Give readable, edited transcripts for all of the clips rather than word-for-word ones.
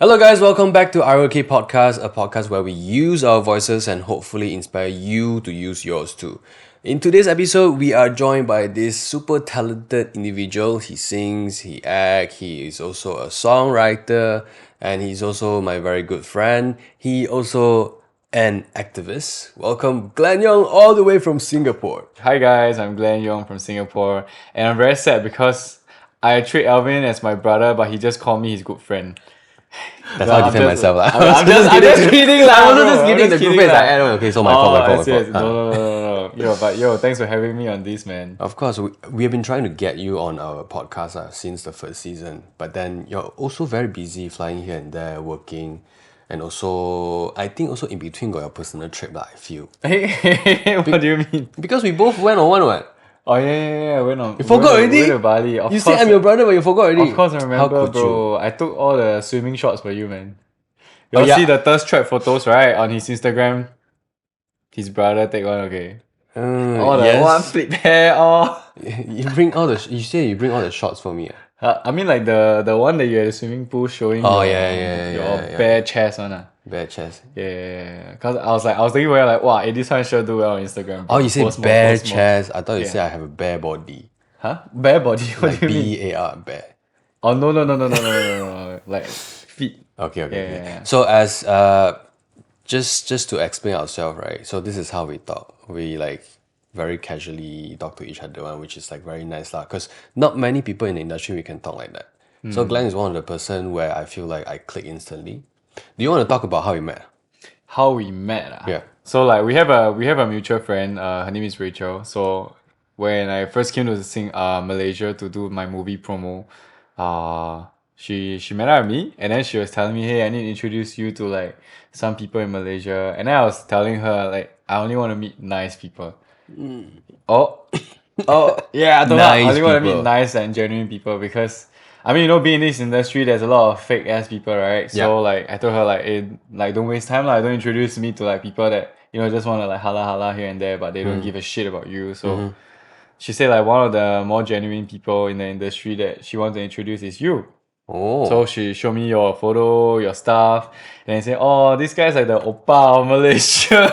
Hello guys, welcome back to ROK Podcast, a podcast where we use our voices and hopefully inspire you to use yours too. In today's episode, we are joined by this super talented individual. He sings, he acts, he is also a songwriter, and he's also my very good friend. He also an activist. Welcome Glenn Yong all the way from Singapore. Hi guys, I'm Glenn Yong from Singapore, and I'm very sad because I treat Alvin as my brother, but he just called me his good friend. That's how I defend myself. I'm just kidding lah. I was bro. just kidding. I'm The group kidding is like, lah. okay, so my fault. I see. No. Yo, thanks for having me on this, man. Of course, we have been trying to get you on our podcast since the first season, but then you're also very busy flying here and there, working, and also, I think also in between got your personal trip, I feel. Hey, what do you mean? Because we both went on one, what? Oh yeah. I went on. You forgot already? Went to Bali. Of You course, say I'm your brother, but you forgot already. Of course I remember, How could bro. you? I took all the swimming shots for you, man. You see the thirst trap photos, right? On his Instagram. His brother take one, okay. All the yes. one flip hair, all. You bring all the. You say you bring all the shots for me. I mean like the one that you had the swimming pool showing Oh, your, yeah. bare chest one. Bare chest. Yeah. Cause I was thinking where like, wow, this one sure do well on Instagram. Oh, you say Post more, bare post more. chest. I thought you Yeah. said I have a bare body. Huh? Bare body? What Like do you mean? BAR, bare. Oh no. Like feet. Okay. Yeah. So as just to explain ourselves, right? So this is how we talk. We like very casually talk to each other, which is like very nice lah. Because not many people in the industry we can talk like that. So Glenn is one of the person where I feel like I click instantly. Do you want to talk about how we met? How we met? Yeah. So like we have a mutual friend. Her name is Rachel. So when I first came to Malaysia to do my movie promo, she met up with me, and then she was telling me, hey, I need to introduce you to like some people in Malaysia, and then I was telling her like I only want to meet nice people. Oh yeah, I told her I Nice only want to people. meet nice and genuine people because I mean, being in this industry, there's a lot of fake ass people, right? So Yeah. like I told her like don't waste time, like don't introduce me to like people that just want to like hala here and there, but they don't give a shit about you. So she said like one of the more genuine people in the industry that she wants to introduce is you. Oh. So she showed me your photo, your stuff, and then say, oh, this guy's like the oppa of Malaysia.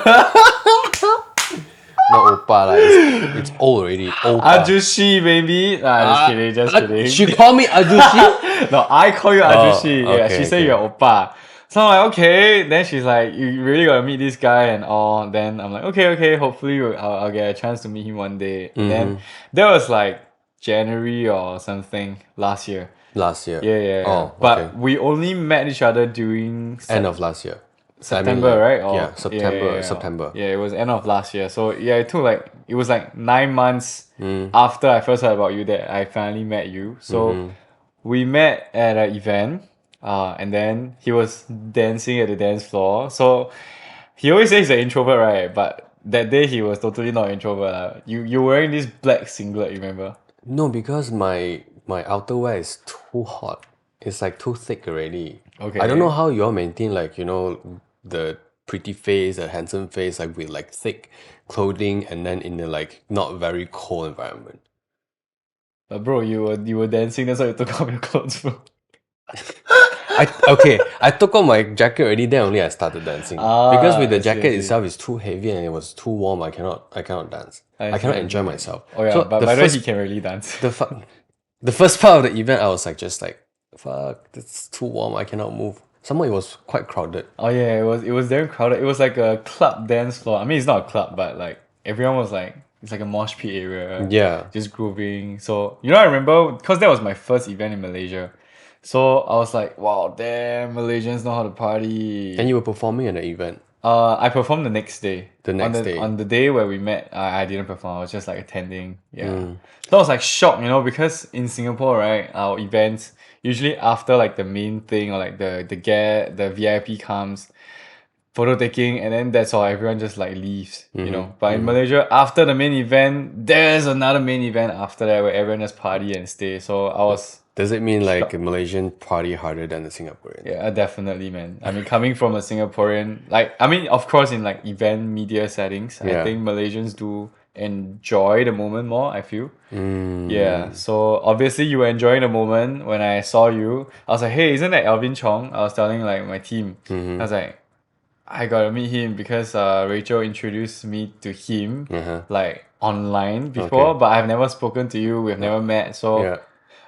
Not oppa lah. It's old already. Oppa. Ajushi, baby. Nah, just kidding. She called me Ajushi? No, I call you Ajushi. Yeah, okay, she said okay. you're oppa. So I'm like, okay. Then she's like, you really gotta meet this guy and all. Then I'm like, okay. Hopefully I'll get a chance to meet him one day. Then that was like January or something last year. Last year. Yeah. Oh, But okay. we only met each other during End of last year. September, I mean, right? Or, yeah, September. Yeah, it was end of last year. So yeah, it was like 9 months after I first heard about you that I finally met you. So we met at an event, and then he was dancing at the dance floor. So he always says he's an introvert, right? But that day he was totally not an introvert. You wearing this black singlet, remember? No, because my outerwear is too hot. It's like too thick already. Okay. I don't know how you all maintain like, the pretty face, the handsome face, like with like thick clothing and then in the like not very cold environment. Bro, you were dancing. That's why you took off your clothes, bro. I took off my jacket already, then only I started dancing. Because with the I see, jacket I see. itself is too heavy and it was too warm, I cannot dance. I see, cannot I enjoy myself. Oh yeah, So but by the way, he can really dance. the first part of the event I was like just like fuck, it's too warm, I cannot move. Somehow it was quite crowded. Oh yeah, it was very crowded. It was like a club dance floor. I mean, it's not a club, but like everyone was like, it's like a mosh pit area. Yeah. Just grooving. So I remember because that was my first event in Malaysia. So I was like, wow, damn, Malaysians know how to party. And you were performing at the event. I performed the next day. The next day. On the day where we met, I didn't perform. I was just like attending. Yeah. So I was like shocked, because in Singapore, right, our events usually after like the main thing or like the VIP comes, photo taking, and then that's all. Everyone just like leaves, But in Malaysia, after the main event, there's another main event after that where everyone just party and stay. So I was. Does it mean like a Malaysian party harder than the Singaporean? Yeah, definitely, man. I mean, coming from a Singaporean, of course, in like event media settings, I Yeah. think Malaysians do enjoy the moment more, I feel. Mm. Yeah, so obviously you were enjoying the moment when I saw you. I was like, hey, isn't that Alvin Chong? I was telling like my team. I was like, I gotta meet him because Rachel introduced me to him like online before, Okay. but I've never spoken to you. We've never met. So Yeah.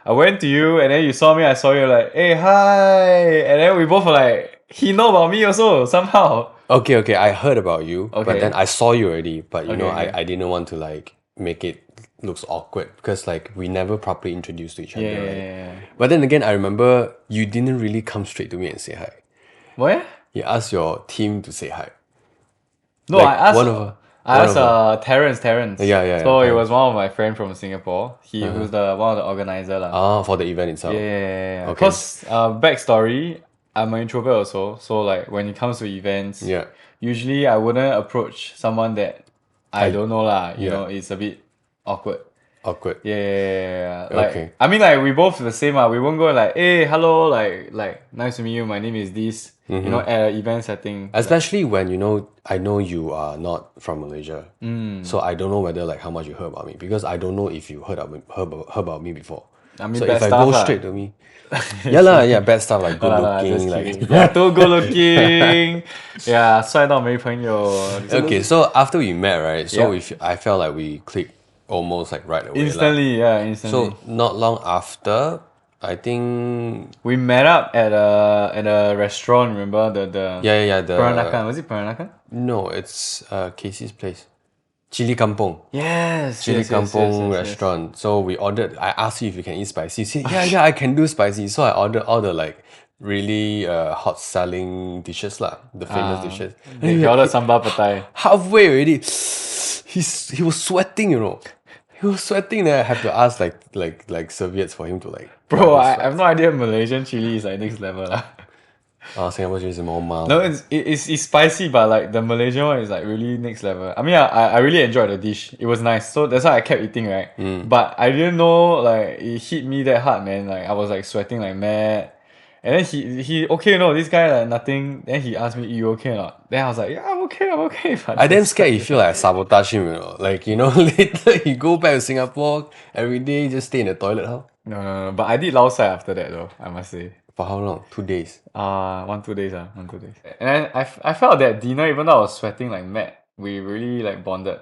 I went to you and then you saw me. I saw you like, hey, hi, and then we both were like, he know about me also somehow. Okay, I heard about you, but then Okay. I saw you already. But you know, Okay. Okay. I didn't want to like make it looks awkward because like we never properly introduced to each Yeah, other, yeah, right? yeah, yeah. But then again, I remember you didn't really come straight to me and say hi. What? You asked your team to say hi. No, Like I one asked of a Terrence. yeah, So it was Terrence. one of my friend from Singapore. He who's the one of the organizer lah. Ah, for the event Yeah, itself. yeah, yeah, yeah. Okay. Cause backstory, I'm an introvert also. So like when it comes to events, Yeah. usually I wouldn't approach someone that I I don't know lah. You yeah. know, it's a bit awkward. Awkward. Yeah, yeah, yeah, yeah. Okay. Like I mean, like we both the same. We won't go like, hey, hello, like nice to meet you. My name is this. You know, at an event setting. Like, Especially when you know I know you are not from Malaysia. So I don't know whether like how much you heard about me because I don't know if you heard about me before. I mean, So bad if I stuff go lah. straight to me, yeah lah, yeah, bad stuff like No good lah, no lah, just looking, like kidding. Yeah, too good looking. Yeah, 帅到没朋友。okay. So after we met, right? So Yep. I felt like we clicked almost like right away lah. Instantly, yeah, instantly. So not long after, I think We met up at a restaurant. Remember the yeah Peranakan? the Was it Peranakan? no, it's Casey's place, Chili Kampong. Yes, Chili yes, yes, yes, Kampong yes, yes. restaurant. So we ordered. I asked you if you can eat spicy. You said, yeah, I can do spicy. So I ordered all the like really hot selling dishes lah, the famous dishes. He ordered sambal petai. Halfway already, he was sweating. You know, he was sweating. Then I have to ask like serviettes for him to like. Bro, wipe his I sweat. have no idea Malaysian chili is like next level lah. Singapore chili is more mild. No, it's spicy, but like the Malaysian one is like really next level. I mean, I really enjoyed the dish. It was nice, so that's why I kept eating, right? But I didn't know like it hit me that hard, man. Like I was like sweating like mad. And then he okay, no, this guy like nothing. Then he asked me, "You okay or not?" Then I was like, "Yeah, I'm okay, I'm okay." But I damn scared you feel like I sabotage him, you know. Like, you know, later he go back to Singapore every day, just stay in the toilet, huh? no. But I did lao sai after that though. I must say. For how long? 2 days. 1-2 days, 1-2 days. And I felt that dinner, even though I was sweating like mad, we really like bonded.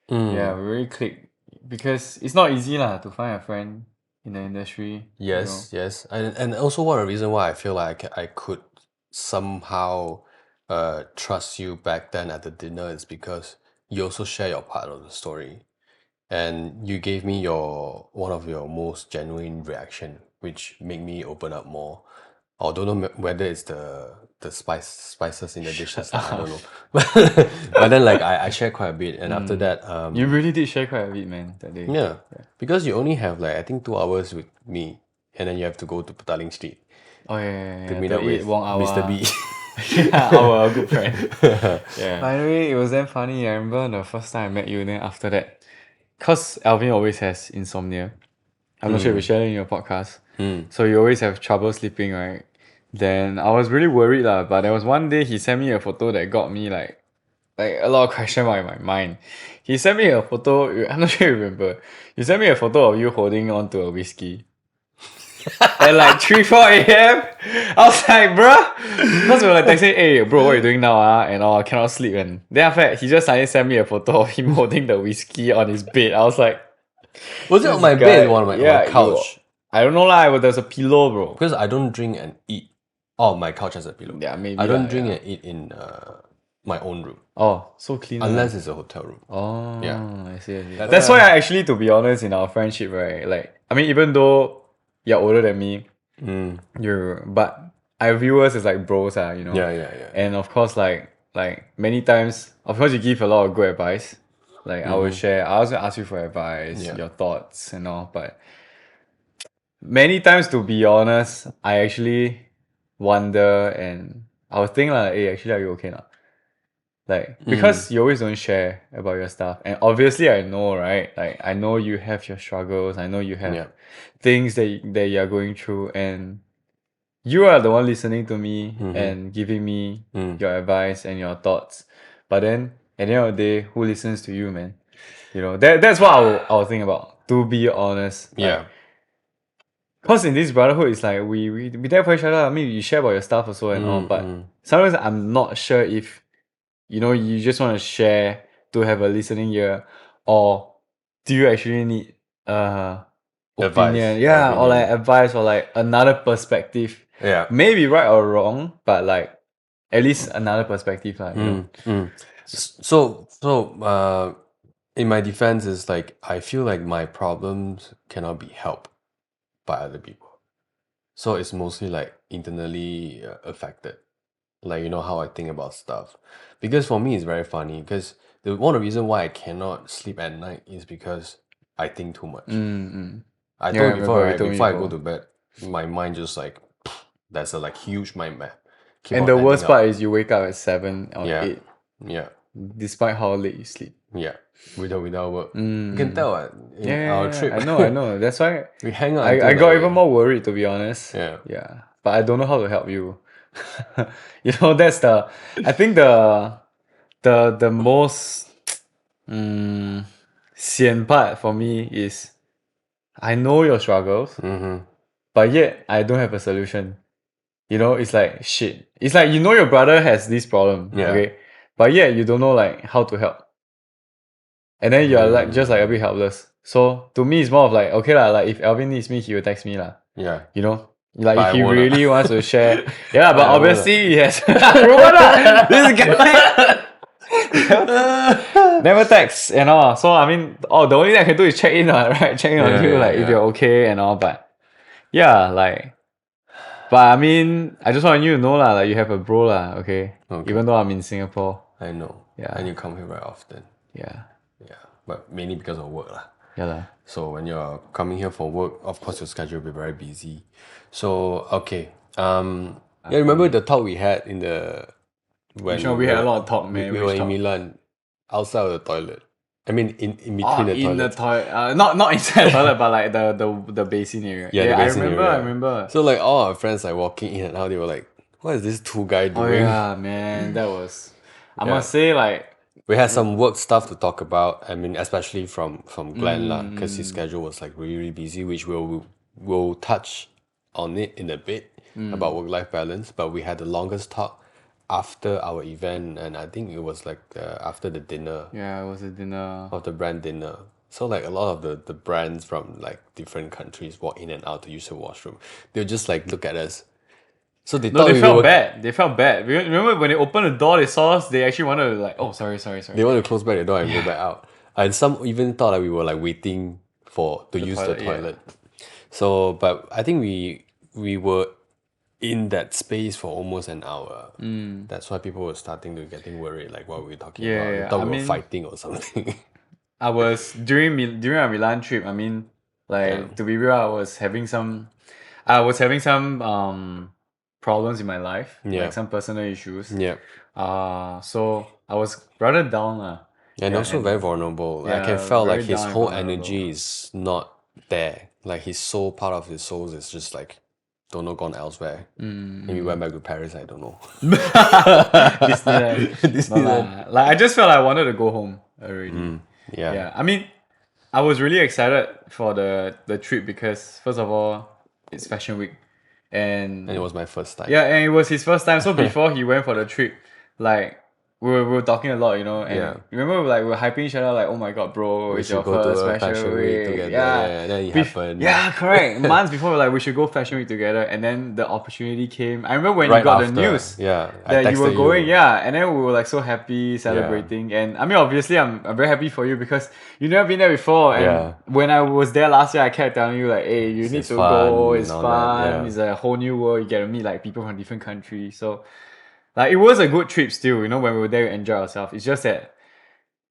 Yeah, we really clicked because it's not easy lah to find a friend in the industry. Yes. And also one of the reasons why I feel like I could somehow trust you back then at the dinner is because you also share your part of the story. And you gave me one of your most genuine reaction, which made me open up more. I don't know whether it's the spices in the dishes. I don't know. But then like I share quite a bit, and after that You really did share quite a bit, man, that day. yeah, because you only have like I think 2 hours with me, and then you have to go to Petaling Street Oh yeah. to meet The up with Wong Mr. Awa. B. Yeah, our good friend. Yeah. By the way, it was damn funny. I remember the first time I met you, then after that, cause Alvin always has insomnia. I'm not sure if you shared it in your podcast. So you always have trouble sleeping, right? Then I was really worried lah. But there was one day he sent me a photo that got me like a lot of question mark in my mind. He sent me a photo. I'm not sure you remember. He sent me a photo of you holding on to a whiskey. At like 3-4 a.m. I was like, bruh. Because we were like texting, hey, bro, what are you doing now? And I cannot sleep. And then after that, he just suddenly sent me a photo of him holding the whiskey on his bed. I was like, Was it on this my guy- bed or on my yeah, couch? I don't know lah, but there's a pillow, bro. Because I don't drink and eat. Oh, my couch has a pillow. Yeah, maybe I don't lah, drink yeah. and eat in my own room Oh, so clean. unless it's a hotel room. Oh, Yeah. I see. That's why I actually, to be honest, in our friendship, right? Like, I mean, even though you're older than me, but I view us as like bros, you know. Yeah. And of course, like many times, of course, you give a lot of good advice. Like I will share. I also ask you for advice, Yeah. your thoughts, and all. But many times, to be honest, I actually wonder, and I would think like, hey, actually, are you okay now? Like because you always don't share about your stuff, and obviously I know, right? Like I know you have your struggles. I know you have Yeah. things that you're going through, and you are the one listening to me and giving me your advice and your thoughts. But then at the end of the day, who listens to you, man? You know, that's what I will think about. To be honest, Yeah. Cause in this brotherhood, it's like we there for each other. I mean, you share about your stuff also and all, but sometimes I'm not sure if you just want to share to have a listening ear, or do you actually need opinion? Advice. Yeah, or like Opinion. advice or like another perspective. Yeah. Maybe right or wrong, but like at least another perspective, like, So in my defense is like I feel like my problems cannot be helped by other people. So it's mostly like internally affected. Like how I think about stuff. Because for me it's very funny because one of the reasons why I cannot sleep at night is because I think too much. I Yeah, told I you before, remember you right? told me Before I go before. to bed, my mind just like there's a like huge mind map. Keep And on the adding worst up. part is you wake up at 7 or Yeah. 8, Yeah. despite how late you sleep. Yeah. Without work. You can tell in our Yeah, trip. I know. That's why we hang out I until got like, even more worried, to be honest. Yeah. Yeah. But I don't know how to help you. That's I think the most sian part for me is I know your struggles, but yet I don't have a solution. It's like shit. It's like your brother has this problem, Yeah. okay? But yet you don't know like how to help. And then you're like just like a bit helpless. So to me it's more of like, okay lah, like if Alvin needs me, he will text me lah. Yeah. Like But if I he won't really wants to share. Yeah, but I won't obviously he has this guy never text and all. So I mean, the only thing I can do is check in, right? Check in on you, like if you're okay and all. But yeah, but I mean, I just want you to know lah, like you have a bro lah, okay? Even though I'm in Singapore. I know. Yeah. And you come here very often. Yeah. Yeah. But mainly because of work lah. Yeah lah. So when you're coming here for work, of course your schedule will be very busy. So okay. Yeah, remember the talk we had in the when Sure, we had a lot of talk, man. we Which were in talk? Milan, outside of the toilet. I mean in between the in the toilets. toilet. Not inside the toilet, but like the basin area. Yeah, the basin area. I remember. So like all our friends like walking in and out, they were like, what is this two guy Oh doing? yeah, man, that was. I Yeah. must say, like, We had some work stuff to talk about. I mean, especially from Glenn lah, because his schedule was like really, really busy, which we'll touch on it in a bit about work-life balance. But we had the longest talk after our event, and I think it was like after the dinner yeah, it was a dinner. of the brand dinner. So like a lot of the brands from like different countries walk in and out to use the washroom. They'll just like look at us. So they No, thought they we felt were, bad. They felt bad. Remember when they opened the door, they saw us. They actually wanted to like, oh, sorry. They want to close back the door and go back out. And some even thought that we were like waiting to use the toilet, yeah. toilet. So, but I think we were in that space for almost an hour. That's why people were starting to getting worried, like what were we talking about? They yeah. thought I we were mean- fighting or something. I was during our Milan trip. I mean, like to be real, I was having some problems in my life, Yeah. like some personal issues. Yeah. So I was rather down lah. And also very vulnerable. I yeah, can felt like very his down and whole vulnerable. energy is not there. Like his soul, part of his soul is just like don't know, gone elsewhere. Maybe went back to Paris, I don't know. Disneyland. No lah. Like I just felt like I wanted to go home already. Yeah. Yeah, I mean, I was really excited for the trip because first of all, it's Fashion Week, and And it was my first time. yeah, and it was his first time. So before he went for the trip, like we were talking a lot, and Yeah. remember like we were hyping each other like, oh my god, bro, We it's your should go to first a fashion week together. Yeah, And then it happened. Yeah, correct. Months before, we were like, we should go Fashion Week together, and then the opportunity came. I remember when Right you got after, the news. yeah, I That you were texted going, you. yeah, and then we were like so happy celebrating, and I mean obviously I'm very happy for you because you've never been there before, and Yeah. when I was there last year, I kept telling you like, hey, you need It's to fun go, and it's all fun, that, yeah. it's a whole new world, you get to meet like people from different countries, so like it was a good trip still, when we were there we enjoyed ourselves. It's just that,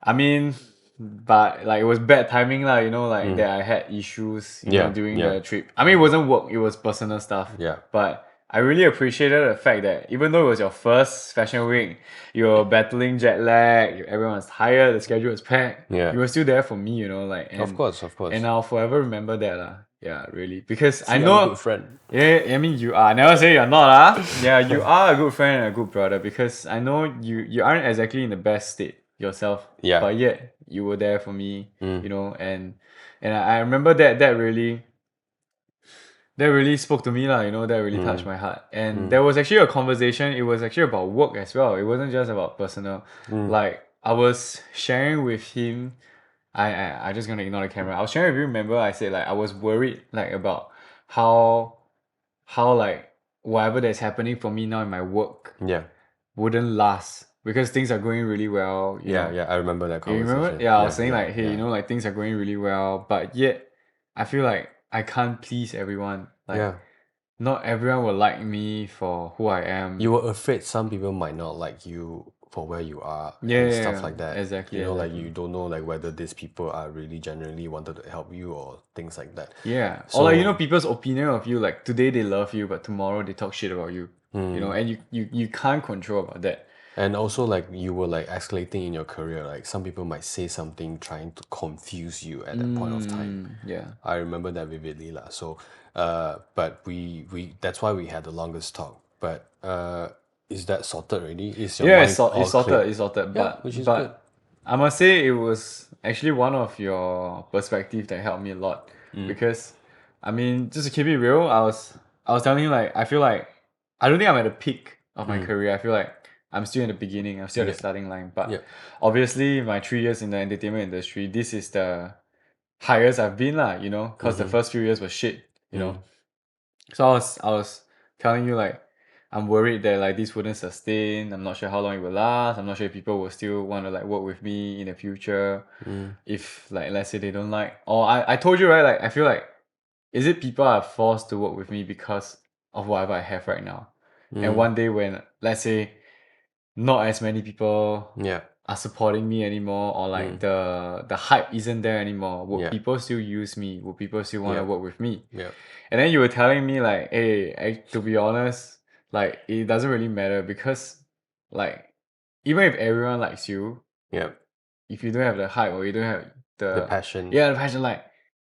I mean, but like it was bad timing lah, like that I had issues, Yeah, during yeah. the trip. I mean, it wasn't work, it was personal stuff. Yeah. But I really appreciated the fact that even though it was your first fashion week, you were battling jet lag, everyone was tired, the schedule was packed. Yeah. You were still there for me, like. And, Of course. And I'll forever remember that lah. Yeah, really. Because I I'm a know. good friend. Yeah, I mean you are. I never say you're not, Yeah, you are a good friend and a good brother because I know you aren't exactly in the best state yourself. Yeah. But yet you were there for me, you know, and I remember that really spoke to me lah, you know, that really touched my heart. And there was actually a conversation, it was actually about work as well. It wasn't just about personal. Like I was sharing with him, I just gonna ignore the camera. I was sharing with you, remember I said like I was worried like about how like whatever that's happening for me now in my work Yeah. wouldn't last because things are going really well, you Yeah, know. yeah, I remember that You remember? conversation. Yeah, I was Yeah, saying yeah, like, hey, yeah. you know, like things are going really well, but yet I feel like I can't please everyone. Like Yeah. not everyone will like me for who I am. You were afraid some people might not like you for where you are Yeah, and yeah, stuff yeah. like that. Exactly, You know, like exactly. you don't know like whether these people are really genuinely wanted to help you or things like that. Yeah. Or like, you know, So people's opinion of you, like today they love you, but tomorrow they talk shit about you. You know, and you can't control about that. and also like you were like escalating in your career, like some people might say something trying to confuse you at that point of time. Yeah. I remember that vividly lah. So but we that's why we had the longest talk. But is that sorted already? Is your Yeah, mind all clear? it's sorted, Yeah, which is good. but I must say it was actually one of your perspective that helped me a lot because I mean, just to keep it real, I was telling you like I feel like I don't think I'm at the peak of my career. I feel like I'm still in the beginning. I'm still at the Yeah. starting line. But Yeah. obviously, my 3 years in the entertainment industry, this is the highest I've been lah. You know, because the first few years was shit. You know, so I was telling you like I'm worried that like this wouldn't sustain. I'm not sure how long it will last. I'm not sure if people will still want to like work with me in the future. If like let's say they don't like or I told you right, like I feel like is it people are forced to work with me because of whatever I have right now? And one day when let's say not as many people Yeah. are supporting me anymore or like the hype isn't there anymore, would Yeah. people still use me? Would people still want to Yeah. work with me? Yeah. And then you were telling me like, hey, to be honest, like it doesn't really matter because like even if everyone likes you, Yeah. if you don't have the hype or you don't have The the passion. yeah the passion, like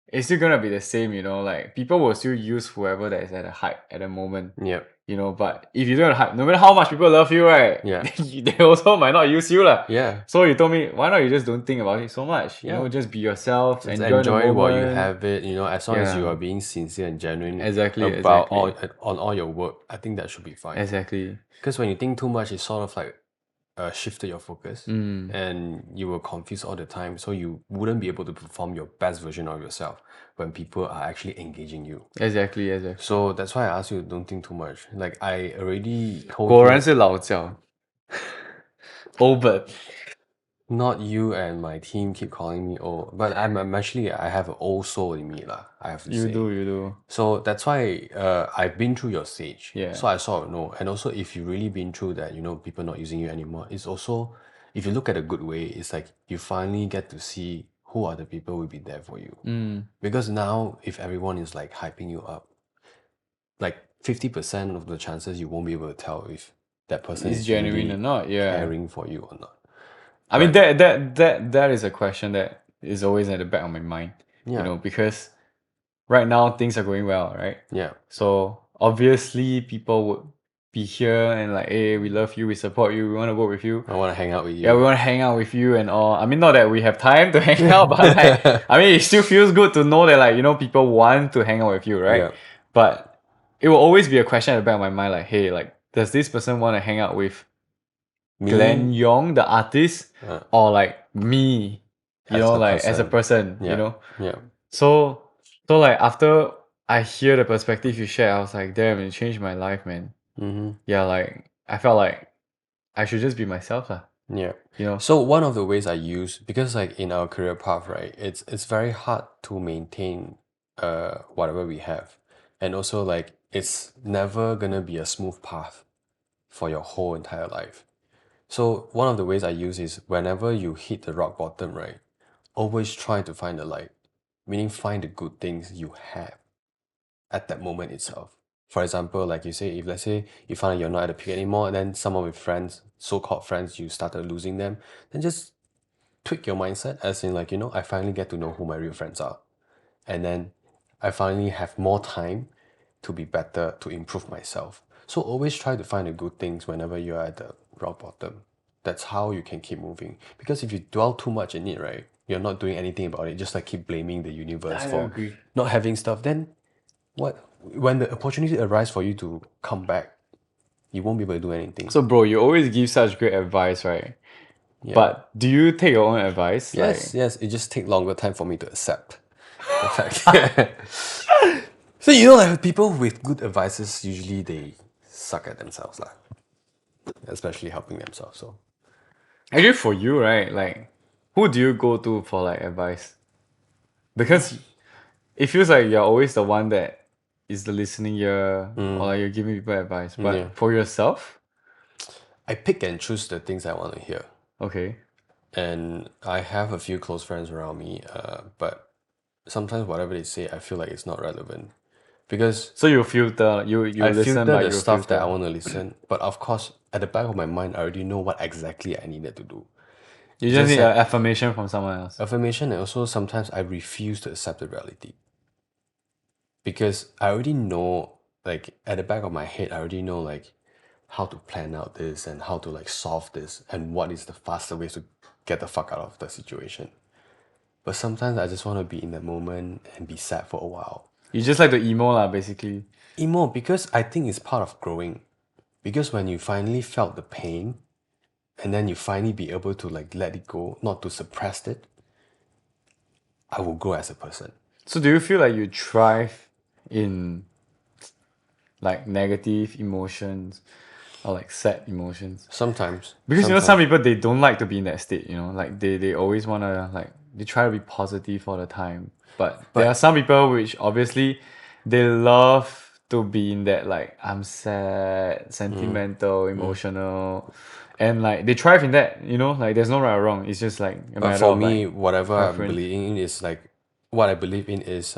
it's still gonna be the same, you know. Like people will still use whoever that is at the hype at the moment, Yeah. you know. But if you don't have hype, no matter how much people love you, right? Yeah. they also might not use you lah. Yeah. So you told me why not you just don't think about it so much, you Yeah. know, just be yourself, Just enjoy the enjoy while you moment. have it, you know, as long as you Yeah, are being sincere and genuine exactly, about all exactly, on all your work, I think that should be fine. exactly. Because when you think too much, it sort of like shifted your focus and you will confuse all the time. So you wouldn't be able to perform your best version of yourself when people are actually engaging you. Exactly, exactly. So that's why I asked you don't think too much. Like I already told 果然 you, 是老教 old bird. not you and my team keep calling me old, but I'm actually I have an old soul in me lah, I have to You say. do, you do. So that's why I've been through your stage. Yeah. So I sort of know. And also if you really been through that, you know, people not using you anymore, it's also if you look at a good way, it's like you finally get to see who are the people who will be there for you. Because now if everyone is like hyping you up, like 50% of the chances you won't be able to tell if that person Is is genuine or really not? Yeah. caring for you or not. I mean But that is a question that is always at the back of my mind. You yeah, know, because right now things are going well, right? yeah, So obviously people would be here and like, hey, we love you, we support you, we want to work with you. I want to hang out with Yeah, we you. want to hang out with you and all. I mean, not that we have time to hang out, but like, I mean, it still feels good to know that like, you know, people want to hang out with you, right? Yeah. But it will always be a question at the back of my mind, like, hey, like, does this person want to hang out with Glenn Me Yong, the artist, or like me, you as know, a like as a person, you Yeah, know? yeah. So, like after I hear the perspective you share, I was like, damn, it changed my life, man. Yeah, like I felt like I should just be myself, lah. Yeah. You know? So one of the ways I use, because like in our career path, right, it's very hard to maintain whatever we have. And also like it's never gonna be a smooth path for your whole entire life. So one of the ways I use is whenever you hit the rock bottom, right, always try to find the light. Meaning find the good things you have at that moment itself. For example, like you say, if let's say you find you're not at the peak anymore, and then some of your friends, so-called friends, you started losing them, then just tweak your mindset as in like, you know, I finally get to know who my real friends are. And then I finally have more time to be better, to improve myself. So always try to find the good things whenever you're at the rock bottom. That's how you can keep moving. Because if you dwell too much in it, right, you're not doing anything about it, just like keep blaming the universe I for agree. not having stuff, then when the opportunity arises for you to come back, you won't be able to do anything. So, bro, you always give such great advice, right? Yeah. But do you take your own advice? Yes, Like, yes, it just take longer time for me to accept the fact. So like people with good advices usually they suck at themselves lah, especially helping themselves. So actually, for you, right? Like, who do you go to for like advice? Because it feels like you're always the one that is the listening ear, or like you're giving people advice. But yeah, for yourself, I pick and choose the things I want to hear, okay. and I have a few close friends around me. But sometimes whatever they say, I feel like it's not relevant because So you filter, you I listen, filter but the you stuff that I filter. want to listen. But of course, at the back of my mind, I already know what exactly I needed to do. You It's just just need an that affirmation from someone else. affirmation, and also sometimes I refuse to accept the reality because I already know, like at the back of my head, I already know like how to plan out this and how to like solve this and what is the faster ways to get the fuck out of the situation. But sometimes I just want to be in the moment and be sad for a while. You just like the emo lah, basically. Emo, because I think it's part of growing. Because when you finally felt the pain and then you finally be able to like let it go, not to suppress it, I will grow as a person. So do you feel like you thrive in like negative emotions or like sad emotions? Sometimes. Because you know some people they don't like to be in that state, you know, like they always wanna like they try to be positive all the time. But there are But some people which obviously they love to be in that like I'm sad, sentimental, emotional, and like they thrive in that, you know, like there's no right or wrong. It's just like a but matter for of me, like whatever I'm preference. believing in is like what I believe in is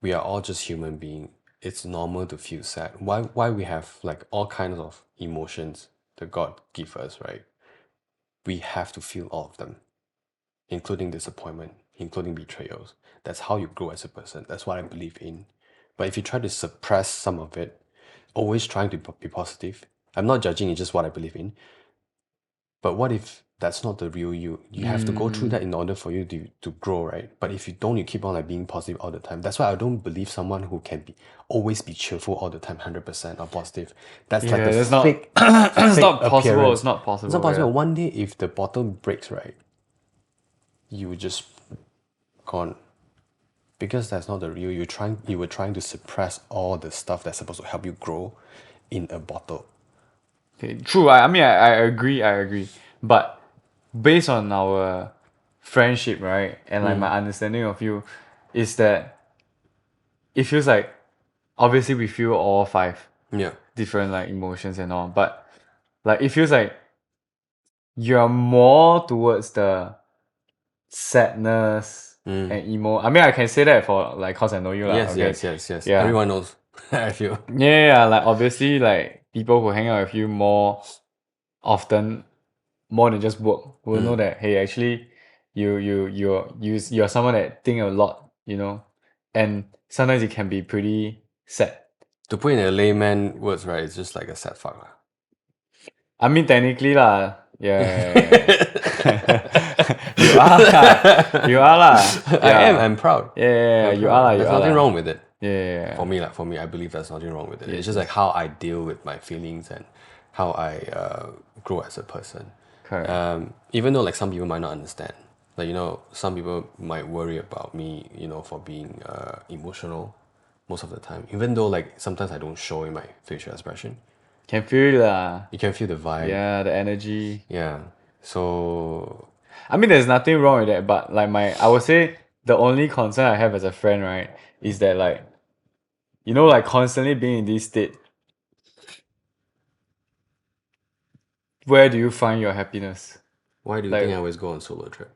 we are all just human beings. It's normal to feel sad. Why we have like all kinds of emotions that God give us, right? We have to feel all of them, including disappointment, including betrayals. That's how you grow as a person. That's what I believe in. But if you try to suppress some of it, always trying to be positive, I'm not judging, it's just what I believe in. But what if that's not the real you? You have to go through that in order for you to grow, right? But if you don't, you keep on like being positive all the time. That's why I don't believe someone who can be always be cheerful all the time, 100% or positive. That's like the Yeah, that's not fake it's fake not possible. It's appearance. not It's not possible. possible. Yeah. One day if the bottle breaks, right, you just gone. Because that's not the real you were trying to suppress all the stuff that's supposed to help you grow in a bottle. Okay, true. I mean, I agree. I agree. But based on our friendship, right, and like my understanding of you, is that it feels like obviously we feel all five Yeah. different like emotions and all, but like it feels like you're more towards the sadness and emo. I mean, I can say that for like cause I know you lah. Yes, Okay, yes, yes, yes. yeah, Everyone knows. I feel. yeah. Like obviously, like people who hang out with you more often more than just work will know that hey actually you're someone that think a lot, you know, and sometimes it can be pretty sad. To put in a layman words, right, it's just like a sad fuck lah. I mean technically lah, yeah. You are lah, you are lah. I am. Yeah, I'm proud. yeah, I'm you are proud. lah, you There's are nothing lah. wrong with it. Yeah, For me, I believe there's nothing wrong with it. It's yes, just like yes. how I deal with my feelings and how I grow as a person. Correct. Even though like some people might not understand, like some people might worry about me, for being emotional most of the time. Even though like sometimes I don't show in my facial expression, Can feel it lah. you can feel the vibe. Yeah, the energy. Yeah. So I mean, there's nothing wrong with that, but like I would say the only concern I have as a friend, right, is that like, you know, like constantly being in this state, where do you find your happiness? why do you Like, think I always go on solo trip?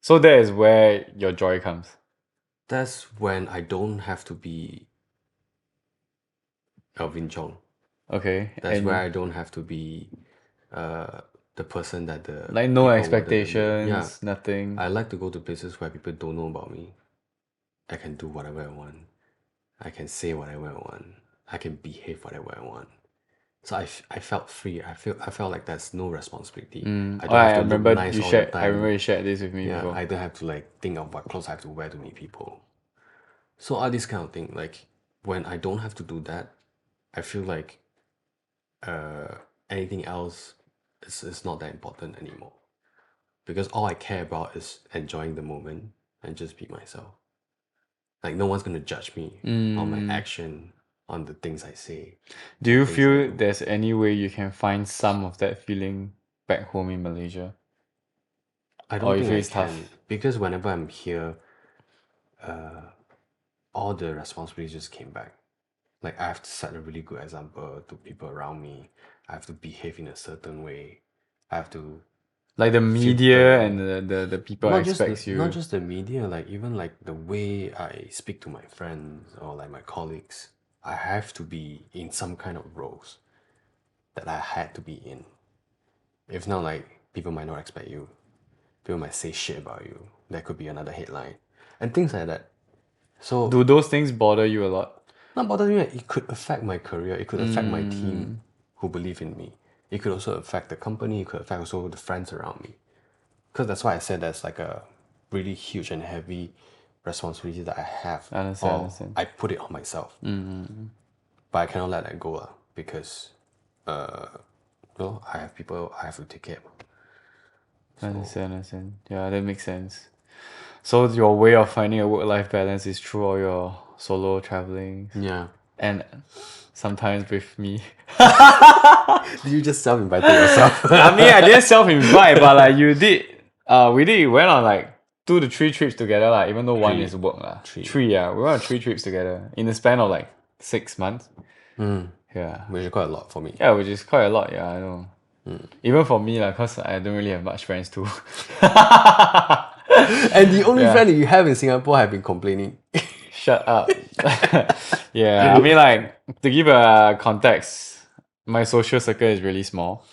so that is where your joy comes. That's when I don't have to be Alvin Chong. Okay, That's where and I don't have to be the person that the like no people wanted to be. Yeah. expectations, nothing. I like to go to places where people don't know about me. I can do whatever I want. I can say whatever I want. I can behave whatever I want. So I felt free. I felt like there's no responsibility. I Oh, don't have I to look remember nice you all the shared. I time. remember you shared this with me Yeah, before. I don't have to like think of what clothes I have to wear to meet people. So all this kind of thing, like when I don't have to do that, I feel like uh anything else is not that important anymore. Because all I care about is enjoying the moment and just be myself. Like no one's gonna judge me on my action, on the things I say, Do the you things I feel do. there's any way you can find some of that feeling back home in Malaysia? I Or don't you think feel I it's can tough? because whenever I'm here, all the responsibilities just came back. Like I have to set a really good example to people around me. I have to behave in a certain way. I have to Like the media filter and the people expects not you. just the media, like even like the way I speak to my friends or like my colleagues. I have to be in some kind of roles that I had to be in. If not, like people might not expect you. People might say shit about you. That could be another headline, and things like that. So Do those things bother you a lot? not bothering me, it could affect my career. It could affect my team who believe in me. It could also affect the company. It could affect also the friends around me. Because that's why I said that's like a really huge and heavy responsibility that I have, I understand, or understand. I put it on myself. But I cannot let that go because, I have people I have to take care of. I So understand, understand. Yeah, that makes sense. So your way of finding a work-life balance is through all your solo traveling yeah. and sometimes with me. Did you just self-invited yourself? I mean, I didn't self-invite, but like you did. We went on like 2 to 3 trips together, like even though one Three. is work, lah. Three. Three, yeah. We went on 3 trips together in the span of like 6 months. Yeah. Which is quite a lot for me. Yeah, which is quite a lot, yeah, I know. Even for me, like, cause I don't really have much friends too. And the only Yeah. friend that you have in Singapore have been complaining. Shut up. Yeah, I mean, like, to give a context, my social circle is really small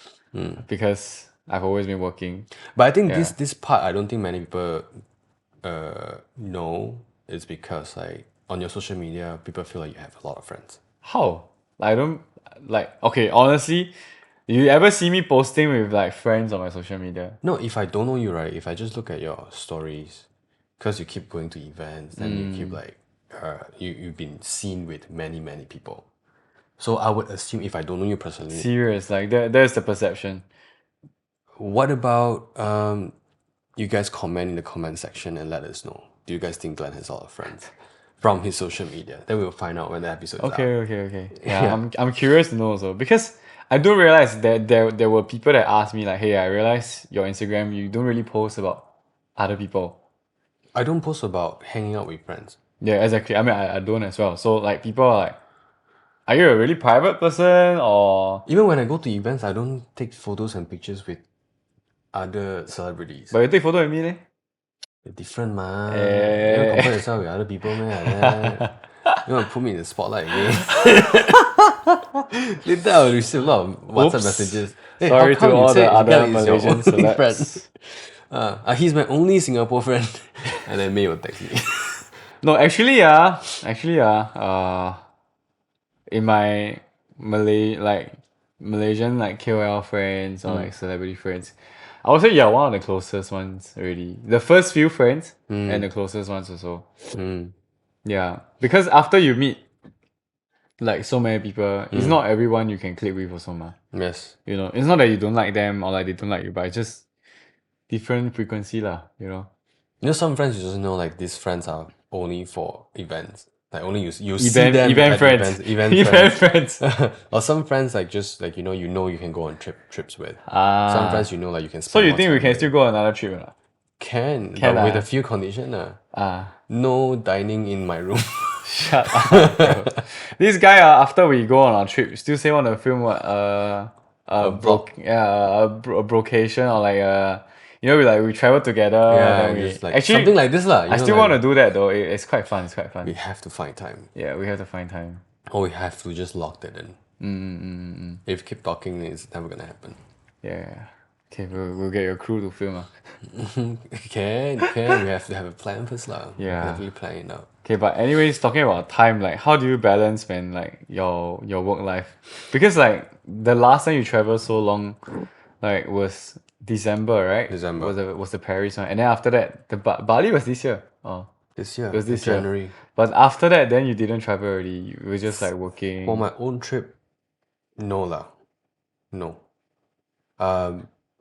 because I've always been working. But I think Yeah. this part I don't think many people know is because like on your social media people feel like you have a lot of friends. How? I don't, like, okay, honestly, you ever see me posting with like friends on my social media? No, if I don't know you, right, if I just look at your stories, because you keep going to events, then you keep like you've been seen with many people. So I would assume if I don't know you personally, Serious, like, there's the perception. what about you guys comment in the comment section and let us know. Do you guys think Glenn has a lot of friends from his social media? Then we'll find out when the episode is out. Okay. Yeah, Yeah. I'm curious to know also because I don't realize that there were people that asked me like, hey, I realize your Instagram you don't really post about other people. I don't post about hanging out with friends. Yeah, exactly. I mean, I don't as well. So like, people are like, are you a really private person or? Even when I go to events, I don't take photos and pictures with other celebrities. But you take photo with me, eh? You're different, man. You want to Eh. compare yourself with other people, man, like that. You want to put me in the spotlight again. Later, I'll receive a lot of WhatsApp Oops. messages. Hey, how Sorry to come you all the said other Isgal is your Malaysian only friend? celebs. He's my only Singapore friend. And then May will text me. No, in my Malaysian like KOL friends or like celebrity friends, I would say you're one of the closest ones already. The first few friends and the closest ones also. Yeah, because after you meet like so many people, it's not everyone you can click with also, ma. Yes. You know, it's not that you don't like them or like they don't like you, but it's just different frequency lah. You know, You know, some friends you just know like these friends are only for events. Like only you see them event at friends, event event friends. friends. Or some friends like just like you know you can go on trips with. Some Ah, friends you know like you can so spend you more think we time can with. still go on another trip or not? Can, Can but with a ah. few conditions. Ah. No dining in my room. Shut up, bro. This guy, after we go on our trip, still say want to film what A vlog. a brocation or like you know, we travel together, Yeah, then we just like something actually like this lah. I You know, still want to like do that though. It's quite fun. It's quite we fun. have to find time, Yeah, we have to find time. or we have to just lock that in. If you keep talking, it's never gonna happen. Yeah. Okay, we'll get your crew to film. Can we have to have a plan first lah. Yeah. Definitely plan it out. Okay, but anyways, talking about time, like how do you balance when like your work life? Because like the last time you traveled so long, like was December, right? December. Was the Paris one, and then after that the Bali was this year. Oh, This year, it was this year. January. But after that, then you didn't travel already. You were just like working. For my own trip, no lah. No.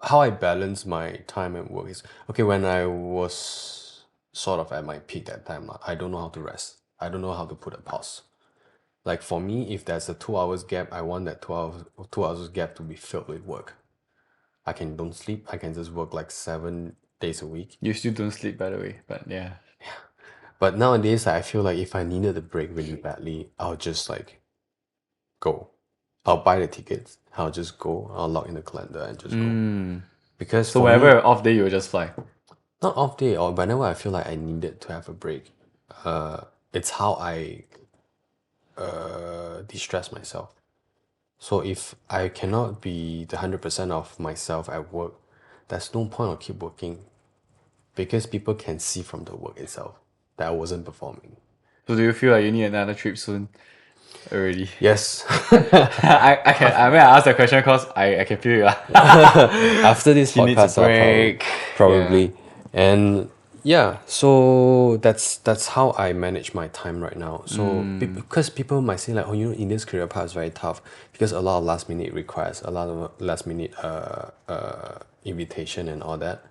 How I balance my time and work is okay. When I was sort of at my peak that time, lah, I don't know how to rest. I don't know how to put a pause. Like for me, if there's a 2 hours gap, I want that 2 hours gap to be filled with work. I can don't sleep. I can just work like 7 days a week. You still don't sleep, by the way. But yeah. But nowadays, I feel like if I needed a break really badly, I'll just like go. I'll buy the tickets. I'll just go. I'll log in the calendar and just go. Because So for whenever me, you're off day, you will just fly. not off day or whenever I feel like I needed to have a break, it's how I de-stress myself. So if I cannot be the 100% of myself at work, there's no point of keep working because people can see from the work itself that I wasn't performing. So do you feel like you need another trip soon? Already. Yes. I mean I asked the question because I can feel it lah. After this She needs a podcast, I'll break. probably. And yeah, so that's how I manage my time right now. So because people might say like, oh, in this career path is very tough because a lot of last minute requests, a lot of last minute invitation and all that.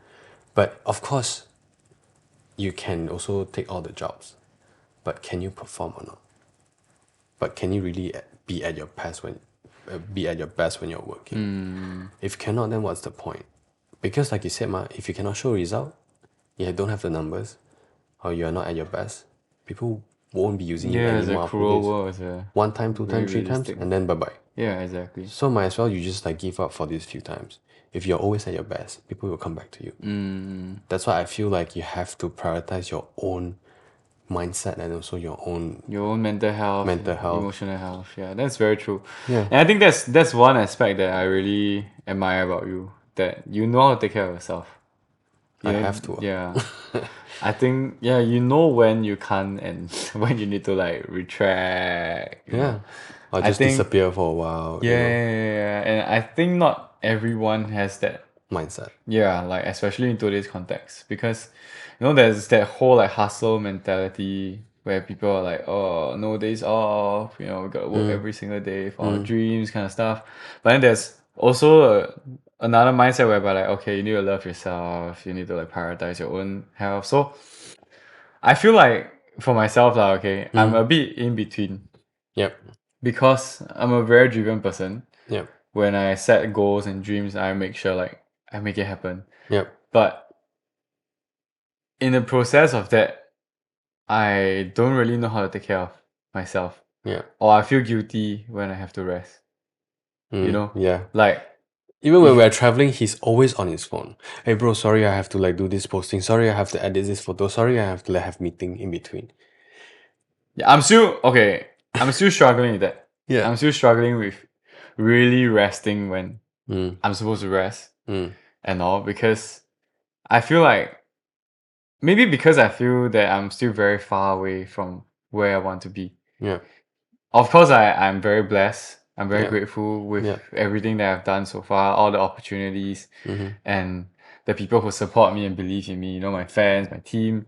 But of course, you can also take all the jobs, but can you perform or not? But can you really be at your best when you're working? If cannot, then what's the point? Because like you said, if you cannot show result, you don't have the numbers, or you are not at your best, people won't be using you Yeah, it's a anymore. cruel world. It's a One time, two very times, three times, realistic. and then bye bye. Yeah, exactly. So might as well you just like give up for these few times. If you're always at your best, people will come back to you. That's why I feel like you have to prioritize your own mindset and also your own mental health, health. emotional health. Yeah, that's very true. Yeah. And I think that's one aspect that I really admire about you, that you know how to take care of yourself. I have to. Yeah. I think you know when you can't and when you need to like retract. Yeah. Or I just think- disappear for a while. Yeah. And I think not everyone has that. Mindset. Yeah, like especially in today's context, because there's that whole like hustle mentality where people are like, oh, no days off, we gotta work every single day for our dreams, kind of stuff. But then there's also another mindset whereby like, okay, you need to love yourself, you need to like prioritize your own health. So I feel like for myself lah, okay, I'm a bit in between Yep. because I'm a very driven person. Yep. When I set goals and dreams, I make sure like I make it happen. Yep. But in the process of that, I don't really know how to take care of myself. Yeah. Or I feel guilty when I have to rest. Yeah. Like, Even when we're traveling, he's always on his phone. Hey bro, sorry I have to like do this posting. Sorry I have to edit this photo. Sorry I have to like have meeting in between. yeah, I'm still struggling with that. Yeah. I'm still struggling with really resting when I'm supposed to rest and all, because I feel like maybe because I feel that I'm still very far away from where I want to be. Yeah. Of course, I'm very blessed. I'm very Yeah. grateful with Yeah. everything that I've done so far, all the opportunities, and the people who support me and believe in me. My fans, my team,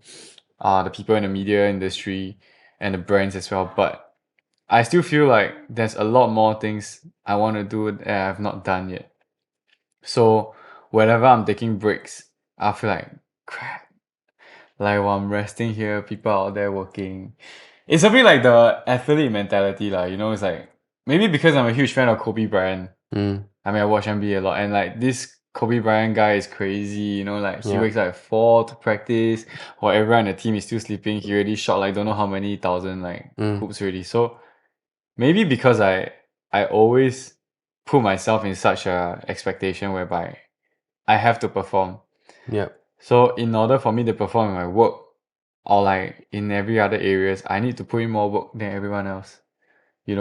the people in the media industry, and the brands as well. But I still feel like there's a lot more things I want to do that I've not done yet. So whenever I'm taking breaks, I feel like crap. Like while I'm resting here, people out there working. It's a bit like the athlete mentality, like, it's like maybe because I'm a huge fan of Kobe Bryant. I mean, I watch NBA a lot, and like this Kobe Bryant guy is crazy, like he wakes up at 4 to practice, while everyone on the team is still sleeping. He already shot like don't know how many thousand like hoops already. So maybe because I always put myself in such a expectation whereby I have to perform. Yeah. So in order for me to perform in my work or like in every other areas, I need to put in more work than everyone else. That's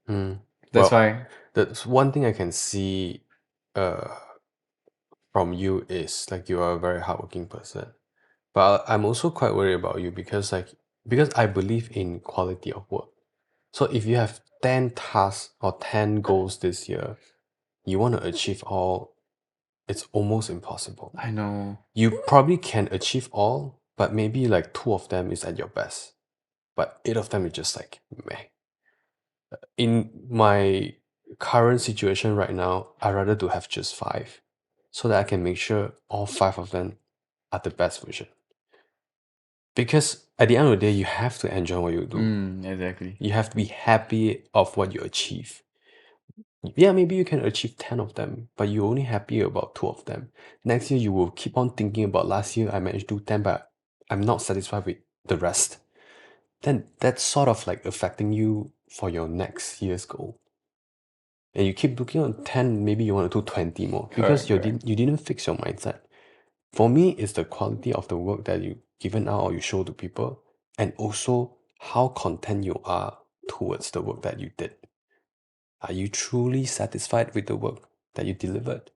Well, why. That's one thing I can see from you is like you are a very hardworking person. But I'm also quite worried about you because I believe in quality of work. So if you have 10 tasks or 10 goals this year, you want to achieve all, it's almost impossible. I know. You probably can achieve all, but maybe like 2 of them is at your best. But 8 of them is just like meh. In my current situation right now, I'd rather to have just 5 so that I can make sure all 5 of them are the best version. Because at the end of the day, you have to enjoy what you do. Exactly. You have to be happy of what you achieve. Yeah, maybe you can achieve 10 of them, but you're only happy about 2 of them. Next year, you will keep on thinking about last year I managed to do 10, but I'm not satisfied with the rest. Then that's sort of like affecting you for your next year's goal. And you keep looking on 10, maybe you want to do 20 more because Correct. you didn't fix your mindset. For me, it's the quality of the work that you given out or you show to people, and also how content you are towards the work that you did. Are you truly satisfied with the work that you delivered?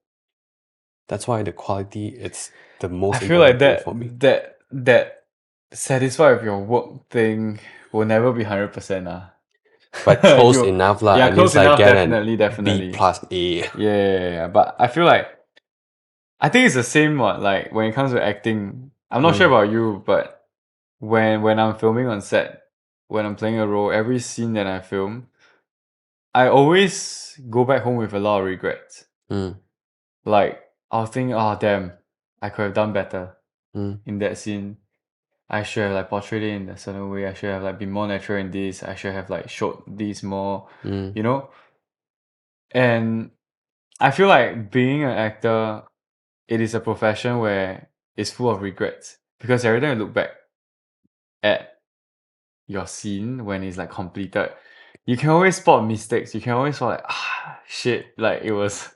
That's why the quality it's the most I feel like important thing for me. that satisfied with your work thing will never be 100%. But close You enough lah. yeah, At close least like enough, get an B definitely. plus A. Yeah. But I feel like I think it's the same like when it comes to acting. I'm not sure about you, but when I'm filming on set, when I'm playing a role, every scene that I film, I always go back home with a lot of regrets. Mm, Like I'll think, oh damn, I could have done better mm, in that scene. I should have like portrayed it in a certain way. I should have like been more natural in this. I should have like showed this more, mm. you know? And I feel like being an actor, it is a profession where it's full of regrets. Because every time you look back at your scene when it's like completed, you can always spot mistakes. You can always spot like, shit, like it was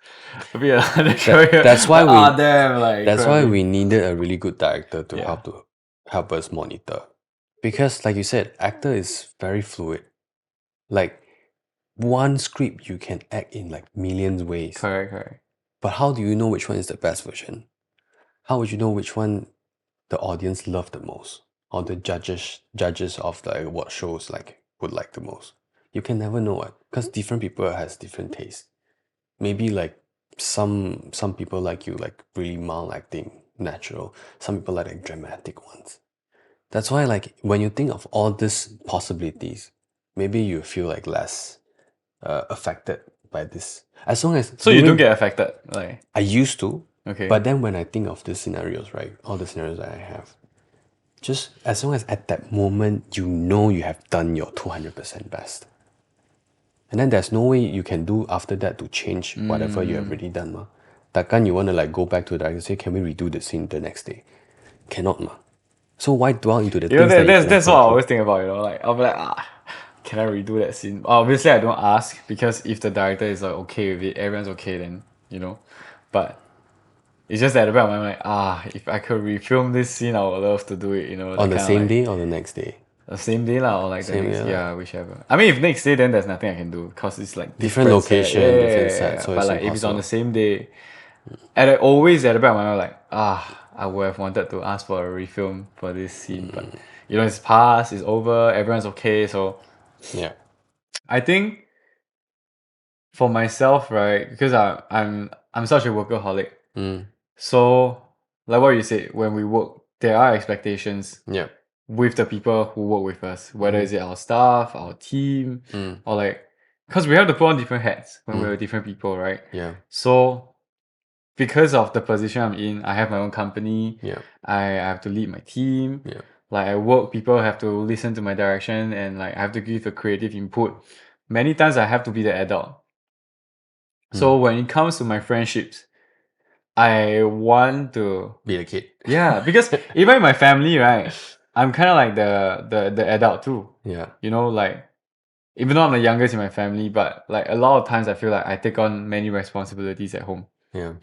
a bit unnatural. That's why Like, we damn, like that's could have why been. we needed a really good director Yeah. to help us monitor. Because like you said, actor is very fluid. Like one script you can act in like millions ways. Correct. But how do you know which one is the best version? How would you know which one the audience love the most? Or the judges of the award shows like would like the most? You can never know it. Because different people has different tastes. Maybe like some people like you like really mild acting, natural. Some people like dramatic ones. That's why like when you think of all these possibilities, maybe you feel like less affected by this. As long as So you don't get affected, like I used to, okay. but then when I think of these scenarios, right, all the scenarios that I have, just as long as at that moment you know you have done your 200% best. And then there's no way you can do after that to change whatever you have already done. Ma. Takkan you want to like go back to the director and say, can we redo the scene the next day? Cannot. Ma. So why dwell into the You know things that you cannot that's what I control? always think about, like I'll be like, can I redo that scene? Obviously I don't ask because if the director is like okay with it, everyone's okay then, But it's just at the back of my mind, like, if I could refilm this scene, I would love to do it, On that the kind of same like day or the next day? the same day lah, or like the Same next, day lah. yeah, whichever. I mean, if next day, then there's nothing I can do because it's like Different different set. location, different set, so But it's like if it's on the impossible. same day, always at the back of my mind, like I would have wanted to ask for a refilm for this scene, but it's past, it's over, everyone's okay. So Yeah. I think for myself, right, because I'm such a workaholic. Mm. So like what you said, when we work, there are expectations Yeah. with the people who work with us, whether is it our staff, our team, or like, because we have to put on different hats when we're with different people, right? Yeah. So because of the position I'm in, I have my own company. Yeah. I have to lead my team. Yeah. Like at work, people have to listen to my direction and like I have to give a creative input. Many times I have to be the adult. So when it comes to my friendships, I want to Be a kid. yeah, because even in my family, right, I'm kind of like the adult too. Yeah. Like even though I'm the youngest in my family, but like a lot of times I feel like I take on many responsibilities at home. Yeah.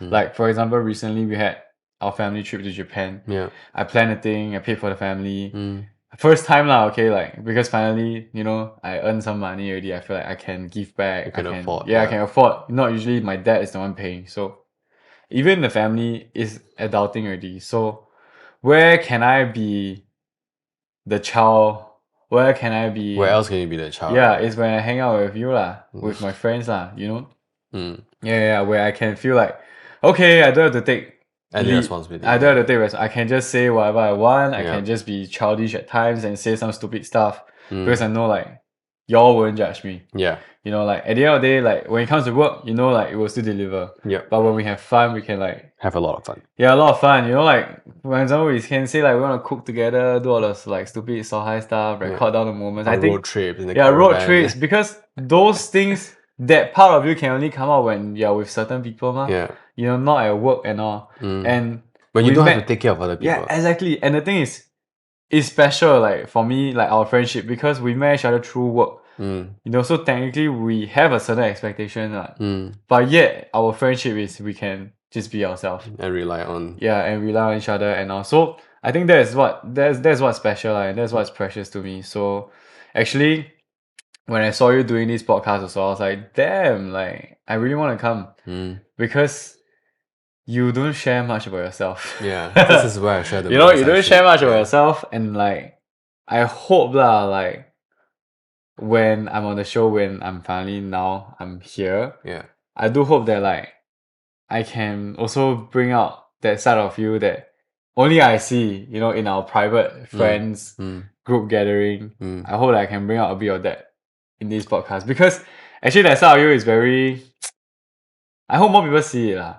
Like for example, recently we had our family trip to Japan. Yeah. I planned a thing, I paid for the family. First time lah, okay, like because finally, I earn some money already. I feel like I can give back. You can afford, I can afford. Not usually my dad is the one paying. So even the family is adulting already. So where can I be the child? Where can I be? Where else can you be the child? Yeah, right? it's when I hang out with you lah, with my friends lah, you know? Mm. Yeah, where I can feel like, okay, I don't have to take Any lead. responsibility. I don't have to take responsibility. I can just say whatever I want. I Yeah. can just be childish at times and say some stupid stuff Mm. because I know like y'all won't judge me. Yeah. You know, like at the end of the day, like when it comes to work, you know, like it will still deliver. Yeah. But when we have fun, we can like Have a lot of fun. yeah, a lot of fun. You know, like for example, we can say like we want to cook together, do all those like stupid so high stuff, record down the moments. I think road trips in the road caravan. trips because those things that part of you can only come out when you're with certain people, ma. Yeah. You know, not at work and all. And When you we don't met- have to take care of other people. yeah, exactly. And the thing is, it's special like for me, like our friendship because we met each other through work. You know, so technically we have a certain expectation, but yet our friendship is we can just be ourselves. And rely on. Yeah, and rely on each other and all. So I think that's what's special and that's what's precious to me. So actually when I saw you doing this podcast also, I was like, damn, like I really want to come. Because you don't share much about yourself. Yeah. This is where I share the you know, most, you don't actually. share much about Yeah. yourself and like I hope lah, like when I'm on the show, when I'm finally now I'm here, Yeah. I do hope that like I can also bring out that side of you that only I see, you know, in our private friends group gathering. I hope that I can bring out a bit of that in this podcast because actually that side of you is very. I hope more people see it lah.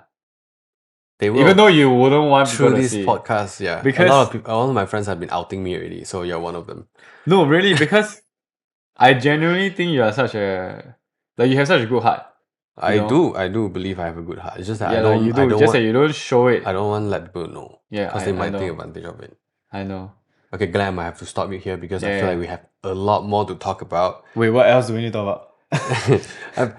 They will. Even though you wouldn't want people through to this see. podcast, yeah. Because a lot of people, all of my friends have been outing me already, so you're one of them. No, really, because I genuinely think you are such a like you have such a good heart. I do believe I have a good heart. It's just that Yeah, I don't. like you do. I don't Just want, that you don't show it. I don't want to let people know. Yeah, because they I might know. take advantage of it. I know. Okay, Glenn, I might have to stop you here because I Yeah, feel yeah. like we have a lot more to talk about. Wait, what else do we need to talk about?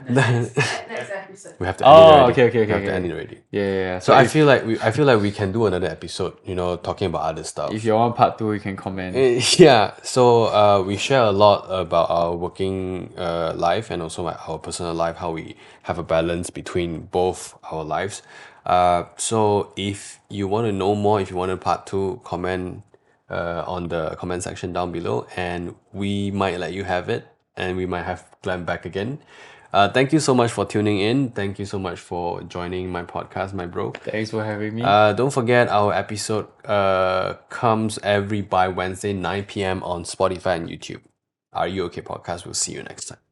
Next episode. We have to end it Oh, already. okay, We have okay. to end it already. Yeah. So I feel like we can do another episode, you know, talking about other stuff. if you want part 2, you can comment. Yeah, so we share a lot about our working life and also our personal life, how we have a balance between both our lives. So if you want to know more, if you want a part 2, comment on the comment section down below, and we might let you have it, and we might have Glenn back again. Thank you so much for tuning in. Thank you so much for joining my podcast, my bro. Thanks for having me. Don't forget our episode comes every by Wednesday 9 p.m. on Spotify and YouTube. Are You Okay Podcast? We'll see you next time.